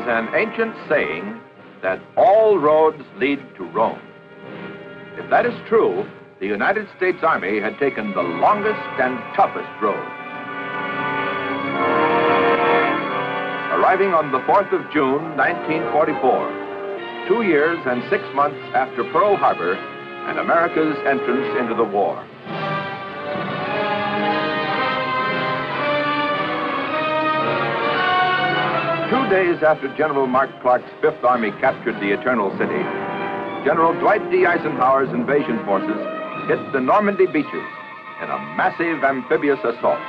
is an ancient saying that all roads lead to Rome. If that is true, the United States Army had taken the longest and toughest road. Arriving on the 4th of June, 1944, 2 years and 6 months after Pearl Harbor and America's entrance into the war. Two days after General Mark Clark's Fifth Army captured the Eternal City, General Dwight D. Eisenhower's invasion forces hit the Normandy beaches in a massive amphibious assault.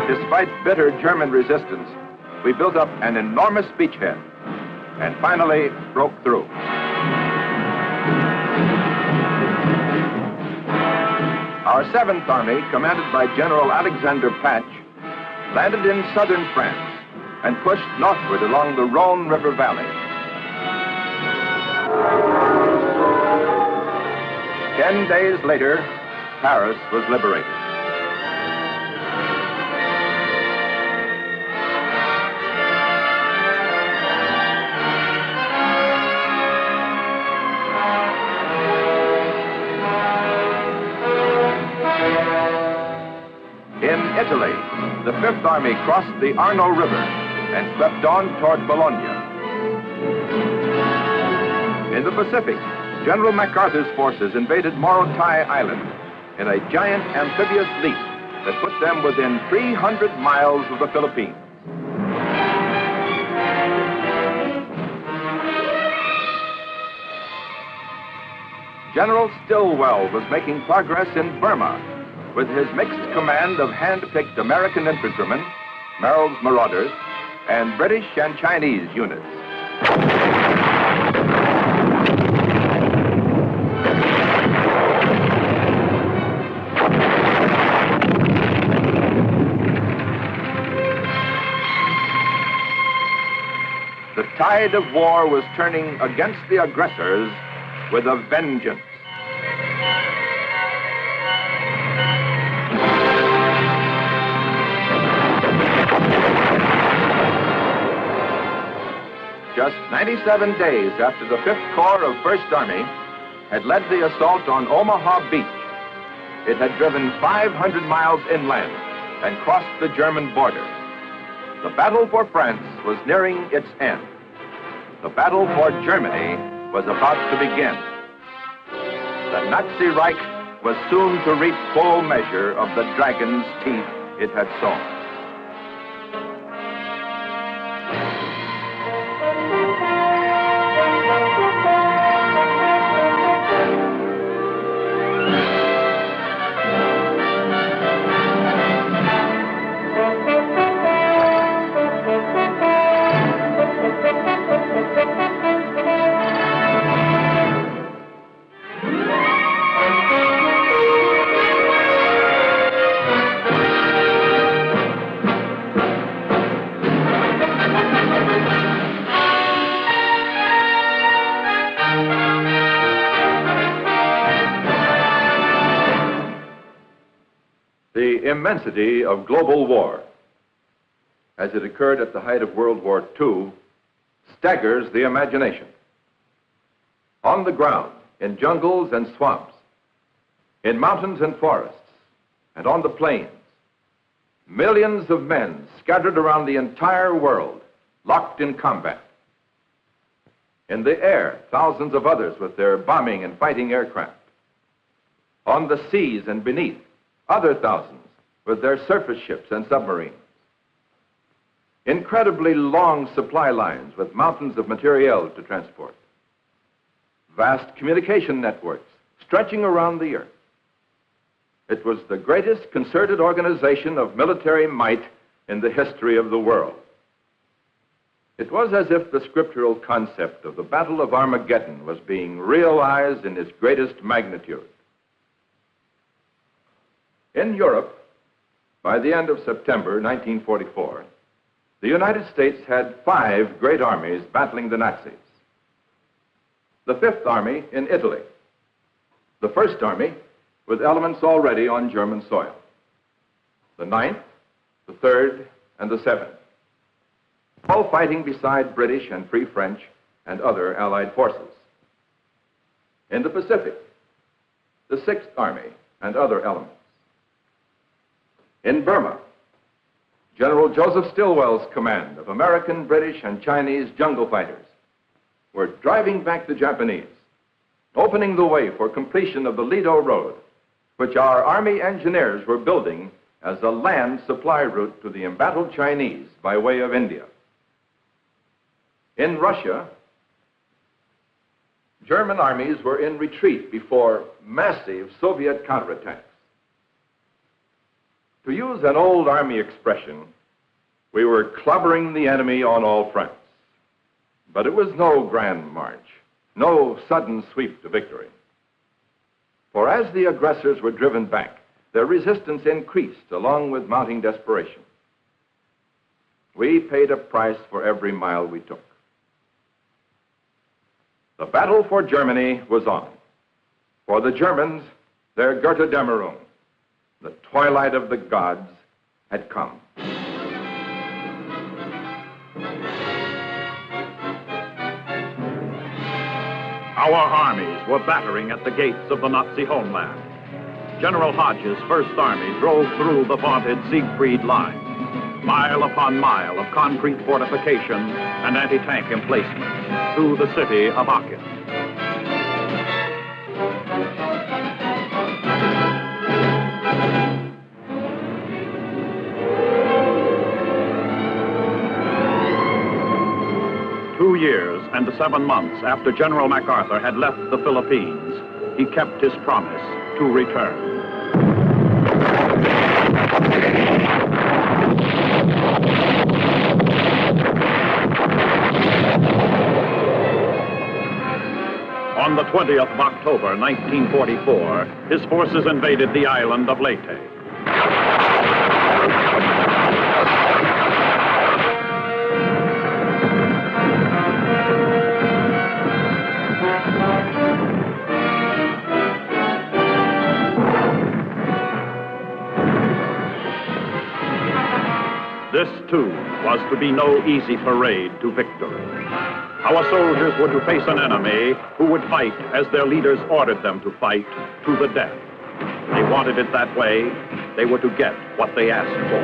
Despite bitter German resistance, we built up an enormous beachhead and finally broke through. Our 7th Army, commanded by General Alexander Patch, landed in southern France and pushed northward along the Rhone River Valley. 10 days later, Paris was liberated. In Italy, the Fifth Army crossed the Arno River and swept on toward Bologna. In the Pacific, General MacArthur's forces invaded Morotai Island in a giant amphibious leap that put them within 300 miles of the Philippines. General Stilwell was making progress in Burma with his mixed command of hand-picked American infantrymen, Merrill's Marauders, and British and Chinese units. The tide of war was turning against the aggressors with a vengeance. Just 97 days after the 5th Corps of 1st Army had led the assault on Omaha Beach, it had driven 500 miles inland and crossed the German border. The battle for France was nearing its end. The battle for Germany was about to begin. The Nazi Reich was soon to reap full measure of the dragon's teeth it had sown. The immensity of global war, as it occurred at the height of World War II, staggers the imagination. On the ground, in jungles and swamps, in mountains and forests, and on the plains, millions of men scattered around the entire world, locked in combat. In the air, thousands of others with their bombing and fighting aircraft. On the seas and beneath, other thousands with their surface ships and submarines. Incredibly long supply lines with mountains of materiel to transport. Vast communication networks stretching around the earth. It was the greatest concerted organization of military might in the history of the world. It was as if the scriptural concept of the Battle of Armageddon was being realized in its greatest magnitude. In Europe, by the end of September 1944, the United States had 5 great armies battling the Nazis. The Fifth Army in Italy, the First Army with elements already on German soil. The 9th, the 3rd, and the 7th, all fighting beside British and Free French and other Allied forces. In the Pacific, the 6th Army and other elements. In Burma, General Joseph Stilwell's command of American, British, and Chinese jungle fighters were driving back the Japanese, opening the way for completion of the Lido Road, which our Army engineers were building as a land supply route to the embattled Chinese by way of India. In Russia, German armies were in retreat before massive Soviet counterattacks. To use an old Army expression, we were clobbering the enemy on all fronts. But it was no grand march, no sudden sweep to victory. For as the aggressors were driven back, their resistance increased along with mounting desperation. We paid a price for every mile we took. The battle for Germany was on. For the Germans, their Götterdämmerung, the twilight of the gods, had come. Our armies were battering at the gates of the Nazi homeland. General Hodge's First Army drove through the vaunted Siegfried Line, mile upon mile of concrete fortification and anti-tank emplacements, to the city of Aachen. Two years and 7 months after General MacArthur had left the Philippines, he kept his promise to return. On the 20th of October, 1944, his forces invaded the island of Leyte. This, too, was to be no easy parade to victory. Our soldiers were to face an enemy who would fight as their leaders ordered them to fight, to the death. They wanted it that way. They were to get what they asked for.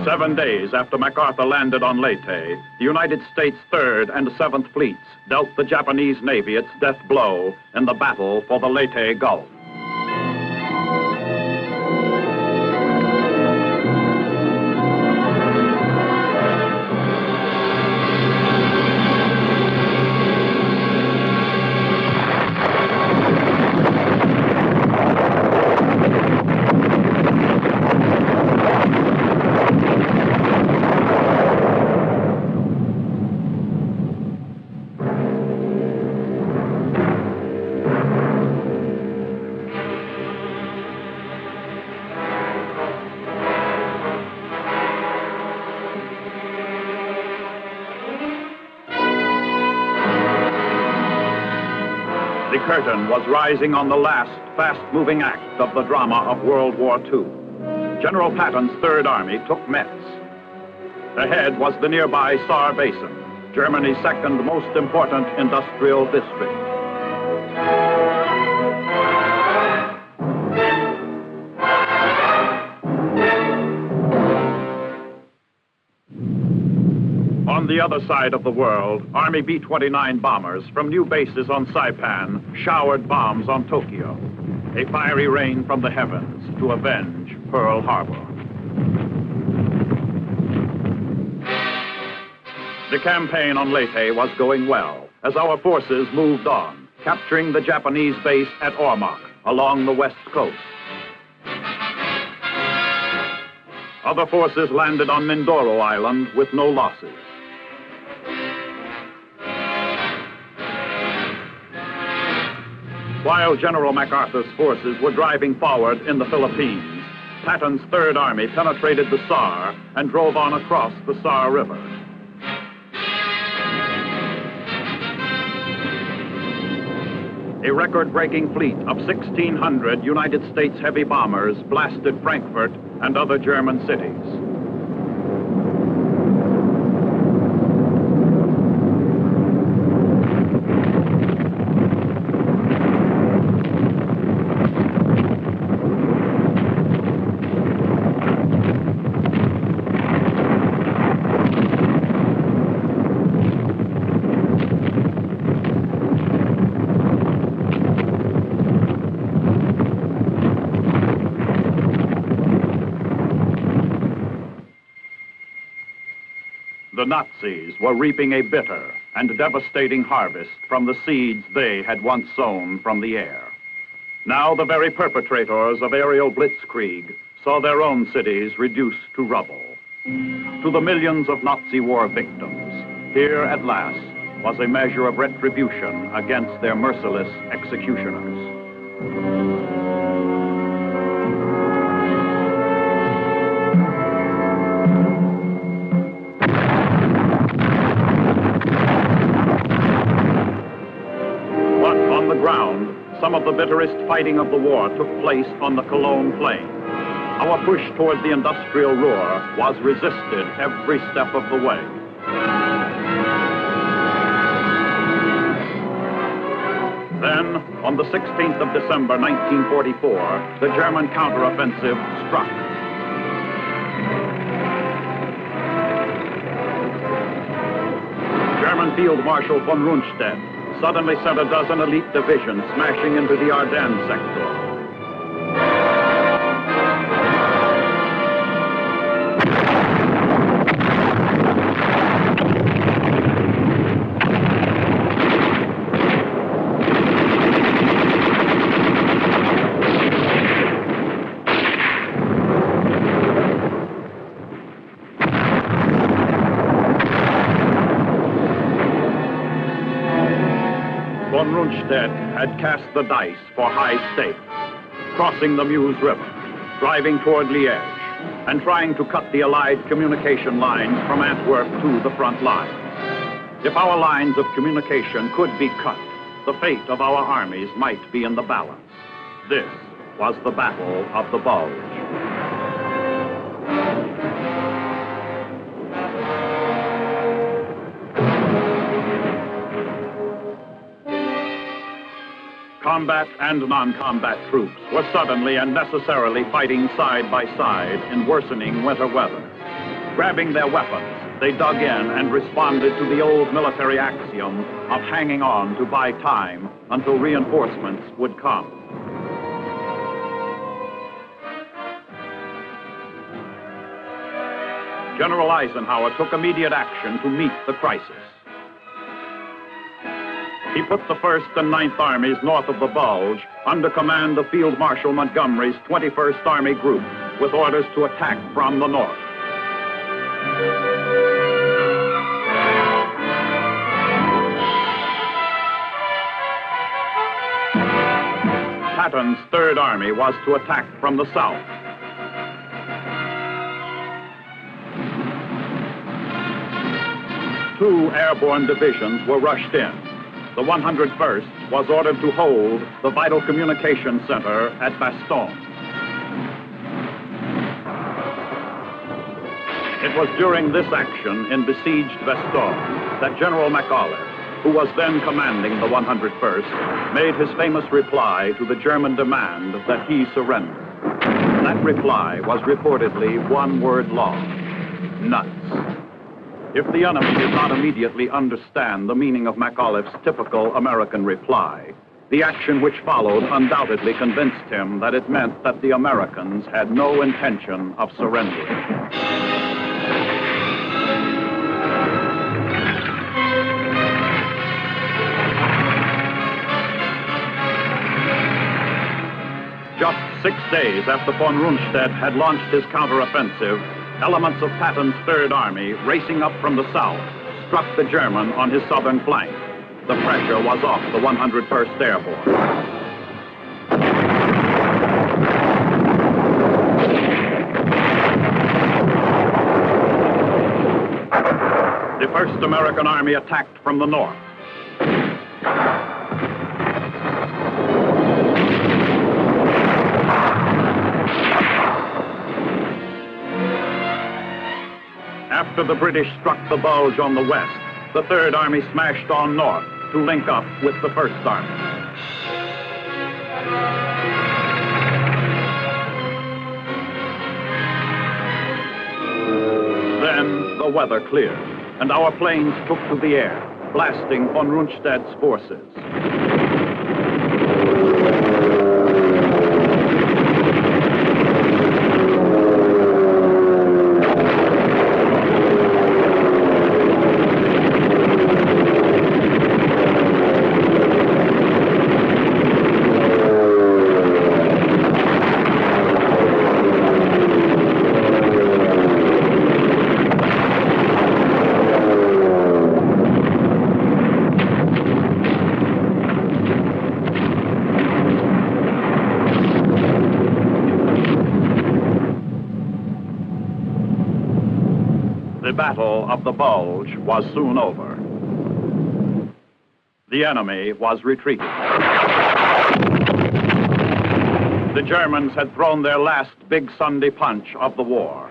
Seven days after MacArthur landed on Leyte, the United States 3rd and 7th Fleets dealt the Japanese Navy its death blow in the battle for the Leyte Gulf. The curtain was rising on the last fast-moving act of the drama of World War II. General Patton's Third Army took Metz. Ahead was the nearby Saar Basin, Germany's second most important industrial district. On the other side of the world, Army B-29 bombers from new bases on Saipan showered bombs on Tokyo, a fiery rain from the heavens to avenge Pearl Harbor. The campaign on Leyte was going well as our forces moved on, capturing the Japanese base at Ormoc along the west coast. Other forces landed on Mindoro Island with no losses. While General MacArthur's forces were driving forward in the Philippines, Patton's Third Army penetrated the Saar and drove on across the Saar River. a record-breaking fleet of 1,600 United States heavy bombers blasted Frankfurt and other German cities. The Nazis were reaping a bitter and devastating harvest from the seeds they had once sown from the air. Now the very perpetrators of aerial blitzkrieg saw their own cities reduced to rubble. To the millions of Nazi war victims, here at last was a measure of retribution against their merciless executioners. Some of the bitterest fighting of the war took place on the Cologne plain. Our push toward the industrial Ruhr was resisted every step of the way. Then, on the 16th of December, 1944, the German counteroffensive struck. German Field Marshal von Rundstedt suddenly sent a dozen elite divisions smashing into the Ardennes sector. Von Rundstedt had cast the dice for high stakes, crossing the Meuse River, driving toward Liège, and trying to cut the Allied communication lines from Antwerp to the front line. If our lines of communication could be cut, the fate of our armies might be in the balance. This was the Battle of the Bulge. Combat and non-combat troops were suddenly and necessarily fighting side by side in worsening winter weather. Grabbing their weapons, they dug in and responded to the old military axiom of hanging on to buy time until reinforcements would come. General Eisenhower took immediate action to meet the crisis. He put the 1st and 9th Armies north of the Bulge under command of Field Marshal Montgomery's 21st Army Group, with orders to attack from the north. Patton's 3rd Army was to attack from the south. Two airborne divisions were rushed in. The 101st was ordered to hold the vital communication center at Bastogne. It was during this action in besieged Bastogne that General McAuliffe, who was then commanding the 101st, made his famous reply to the German demand that he surrender. That reply was reportedly one word long: nuts. If the enemy did not immediately understand the meaning of McAuliffe's typical American reply, the action which followed undoubtedly convinced him that it meant that the Americans had no intention of surrendering. Just 6 days after von Rundstedt had launched his counteroffensive, elements of Patton's 3rd Army, racing up from the south, struck the German on his southern flank. The pressure was off the 101st Airborne. The 1st American Army attacked from the north. After the British struck the Bulge on the west, the Third Army smashed on north to link up with the First Army. Then the weather cleared, and our planes took to the air, blasting von Rundstedt's forces. The Battle of the Bulge was soon over. The enemy was retreating. The Germans had thrown their last big Sunday punch of the war.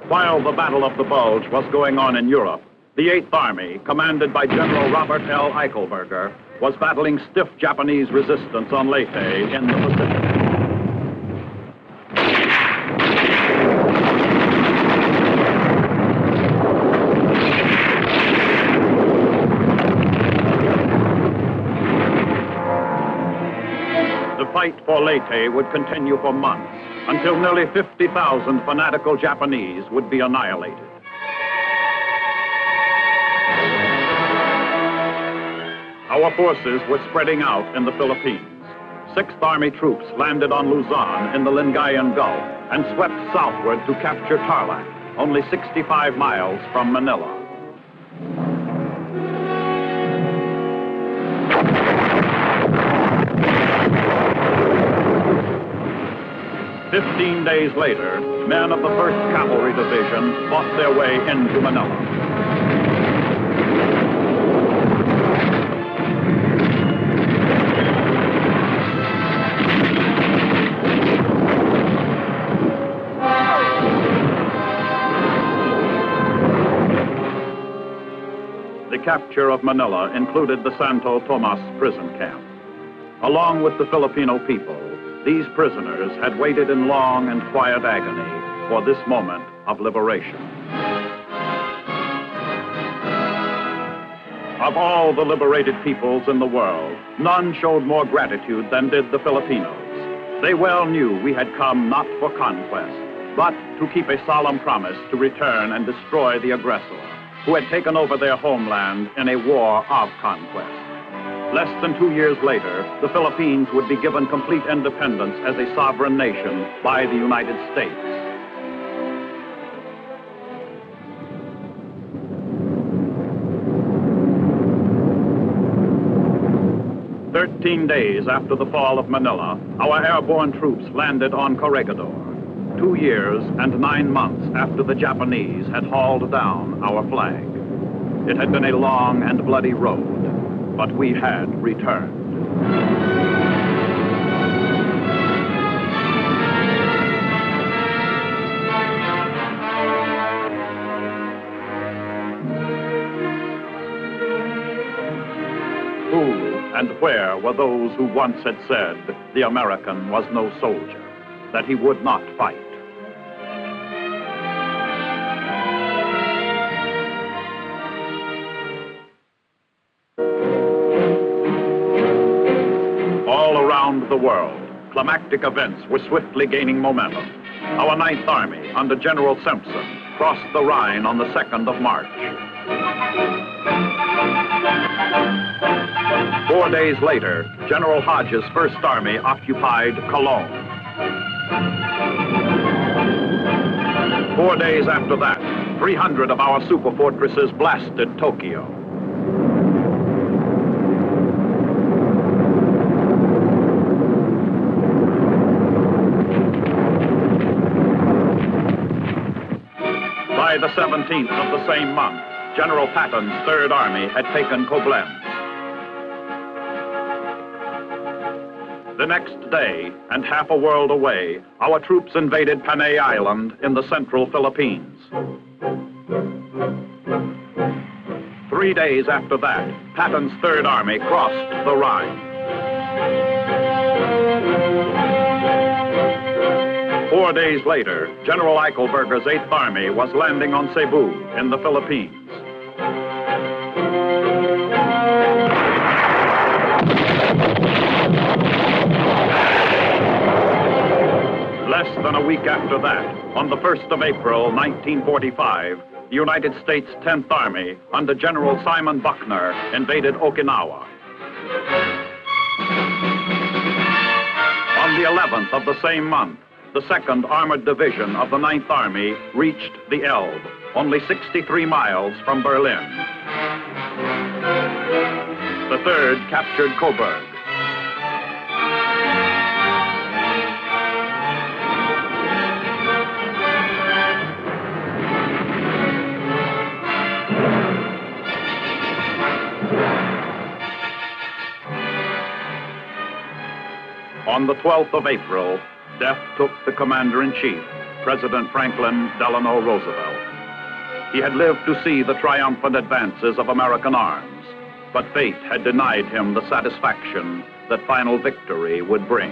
While the Battle of the Bulge was going on in Europe, the Eighth Army, commanded by General Robert L. Eichelberger, was battling stiff Japanese resistance on Leyte in the Pacific. The fight for Leyte would continue for months, until nearly 50,000 fanatical Japanese would be annihilated. Our forces were spreading out in the Philippines. Sixth Army troops landed on Luzon in the Lingayen Gulf and swept southward to capture Tarlac, only 65 miles from Manila. "15 days later, men of the 1st Cavalry Division fought their way into Manila. The capture of Manila included the Santo Tomas prison camp. Along with the Filipino people, these prisoners had waited in long and quiet agony for this moment of liberation. Of all the liberated peoples in the world, none showed more gratitude than did the Filipinos. They well knew we had come not for conquest, but to keep a solemn promise to return and destroy the aggressor, who had taken over their homeland in a war of conquest. Less than 2 years later, the Philippines would be given complete independence as a sovereign nation by the United States. "13 days after the fall of Manila, our airborne troops landed on Corregidor. 2 years and 9 months after the Japanese had hauled down our flag. It had been a long and bloody road, but we had returned. Who and where were those who once had said the American was no soldier, that he would not fight? The world, climactic events were swiftly gaining momentum. Our Ninth Army, under General Simpson, crossed the Rhine on the 2nd of March. 4 days later, General Hodges' First Army occupied Cologne. 4 days after that, 300 of our superfortresses blasted Tokyo. By the 17th of the same month, General Patton's Third Army had taken Koblenz. The next day, and half a world away, our troops invaded Panay Island in the central Philippines. 3 days after that, Patton's Third Army crossed the Rhine. 4 days later, General Eichelberger's Eighth Army was landing on Cebu in the Philippines. Less than a week after that, on the 1st of April, 1945, the United States 10th Army, under General Simon Buckner, invaded Okinawa. On the 11th of the same month, the 2nd Armored Division of the 9th Army reached the Elbe, only 63 miles from Berlin. The 3rd captured Coburg. On the 12th of April, death took the Commander-in-Chief, President Franklin Delano Roosevelt. He had lived to see the triumphant advances of American arms, but fate had denied him the satisfaction that final victory would bring.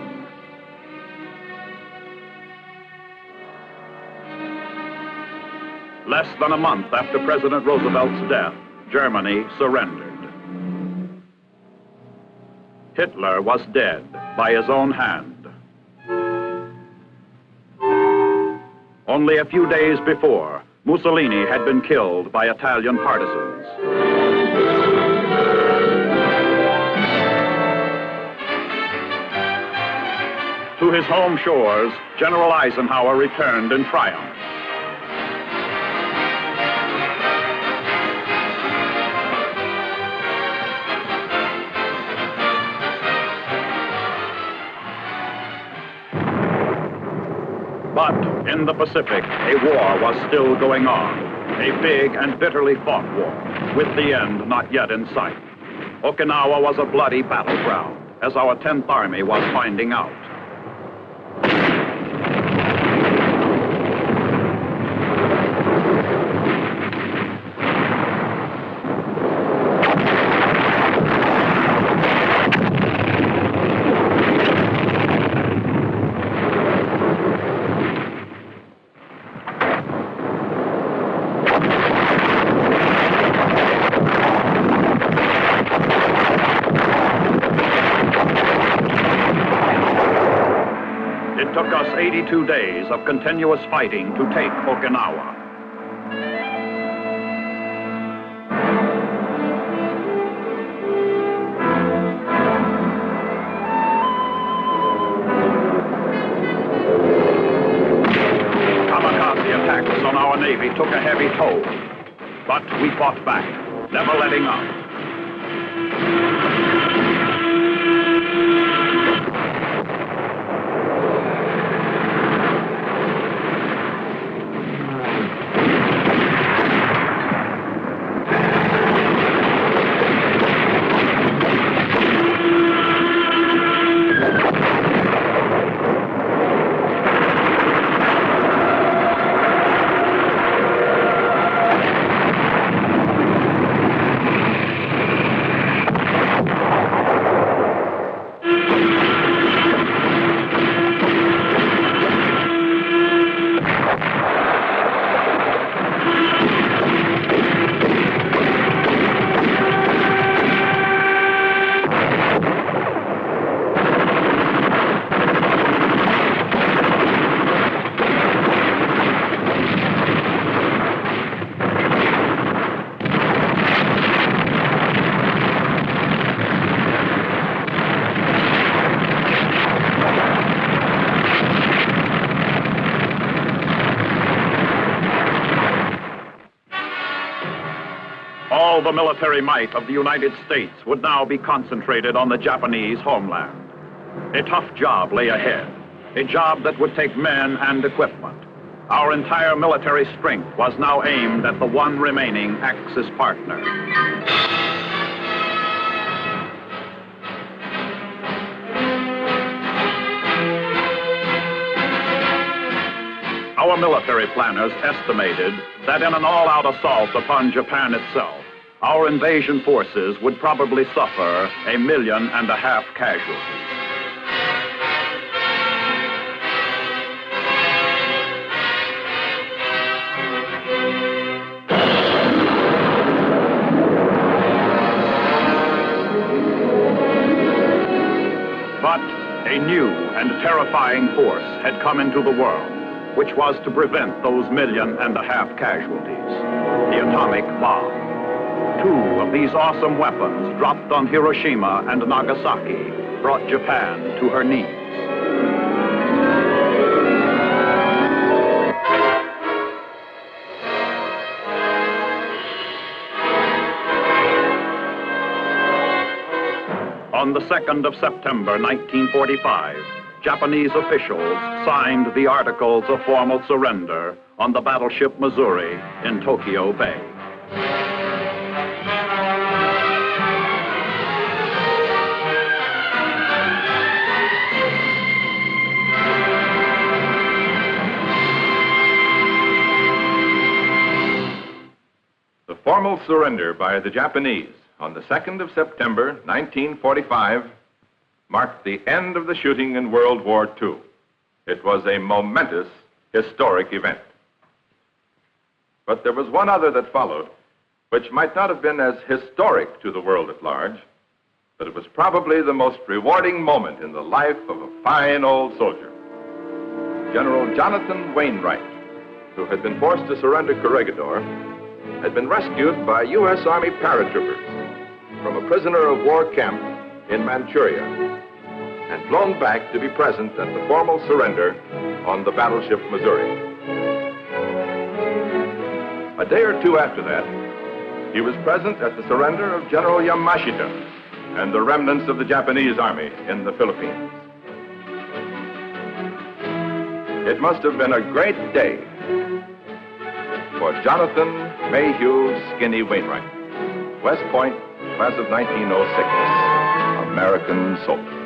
Less than a month after President Roosevelt's death, Germany surrendered. Hitler was dead by his own hand. Only a few days before, Mussolini had been killed by Italian partisans. To his home shores, General Eisenhower returned in triumph. But in the Pacific, a war was still going on, a big and bitterly fought war, with the end not yet in sight. Okinawa was a bloody battleground, as our 10th Army was finding out. It took us 82 days of continuous fighting to take Okinawa. Kamikaze attacks on our Navy took a heavy toll, but we fought back, never letting up. All the military might of the United States would now be concentrated on the Japanese homeland. A tough job lay ahead, a job that would take men and equipment. Our entire military strength was now aimed at the one remaining Axis partner. Our military planners estimated that in an all-out assault upon Japan itself, our invasion forces would probably suffer 1.5 million casualties. But a new and terrifying force had come into the world, which was to prevent those 1.5 million casualties: the atomic bomb. 2 of these awesome weapons dropped on Hiroshima and Nagasaki brought Japan to her knees. On the 2nd of September, 1945, Japanese officials signed the Articles of Formal Surrender on the battleship Missouri in Tokyo Bay. The formal surrender by the Japanese on the 2nd of September, 1945, marked the end of the shooting in World War II. It was a momentous, historic event. But there was one other that followed, which might not have been as historic to the world at large, but it was probably the most rewarding moment in the life of a fine old soldier. General Jonathan Wainwright, who had been forced to surrender Corregidor, had been rescued by U.S. Army paratroopers from a prisoner of war camp in Manchuria and flown back to be present at the formal surrender on the battleship Missouri. A day or two after that, he was present at the surrender of General Yamashita and the remnants of the Japanese army in the Philippines. It must have been a great day for Jonathan Mayhew Skinny Wainwright, West Point, class of 1906, American soldier.